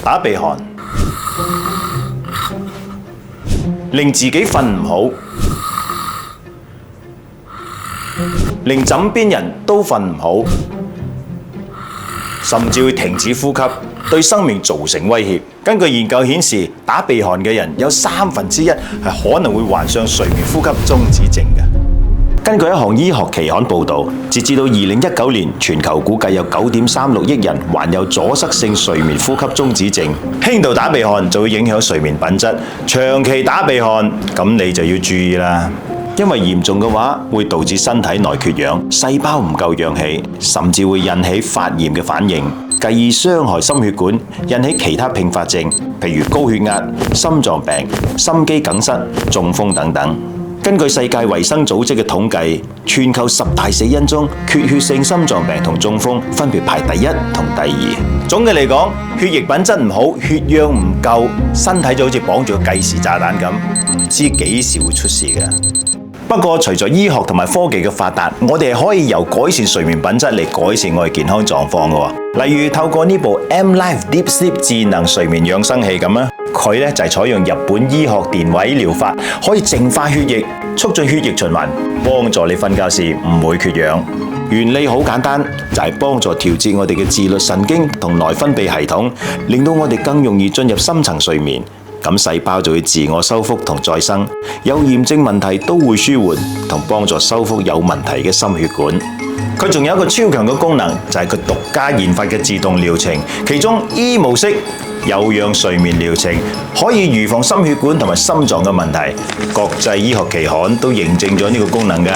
打鼻鼾，令自己瞓唔好，令枕邊人都瞓唔好，甚至會停止呼吸，對生命造成威脅。根據研究顯示，打鼻鼾嘅人有1/3係可能會患上睡眠呼吸中止症嘅。根據一項醫學期刊報導，截至到2019年，全球估計有9.36億人患有阻塞性睡眠呼吸中止症。輕度打鼻鼾就會影響睡眠品質，長期打鼻鼾咁你就要注意啦。因為嚴重嘅話，會導致身體內缺氧，細胞唔夠氧氣，甚至會引起發炎嘅反應，繼而傷害心血管，引起其他併發症，譬如高血壓、心臟病、心肌梗塞、中風等等。根據世界衛生組織嘅統計，全球10大死因中，缺血性心臟病同中風分別排第1同第2。總嘅嚟講，血液品質唔好，血氧唔夠，身體就好似綁住個計時炸彈咁，唔知幾時會出事嘅。不過，隨着醫學同埋科技嘅發達，我哋係可以由改善睡眠品質嚟改善我哋健康狀況嘅。例如透過呢部 M-Life Deep Sleep 智能睡眠養生器咁啊，佢咧就係採用日本醫學電位療法，可以淨化血液，促進血液循環，幫助你瞓覺時唔會缺氧。原理好簡單，就係幫助調節我哋嘅自律神經同內分泌系統，令到我哋更容易進入深層睡眠。咁細胞就會自我修復同再生，有炎症問題都會舒緩，同幫助修復有問題嘅心血管。佢仲有一個超強嘅功能，就係佢獨家研發嘅自動療程，其中 E 模式有氧睡眠療程可以預防心血管同埋心臟嘅問題，國際醫學期刊都認證咗呢個功能㗎。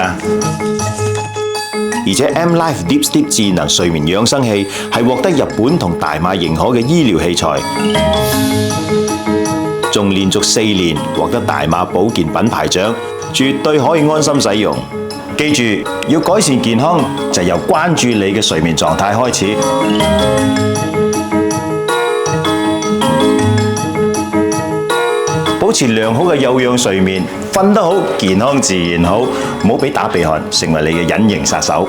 而且 M-Life Deep Sleep 智能睡眠養生器係獲得日本同大馬認可嘅醫療器材。仲連續4年獲得大馬保健品牌獎，絕對可以安心使用。記住，要改善健康，就由關注你嘅睡眠狀態開始。保持良好嘅有氧睡眠，瞓得好，健康自然好。唔好俾打鼻鼾成為你嘅隱形殺手。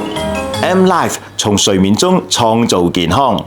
M-Life 從睡眠中創造健康。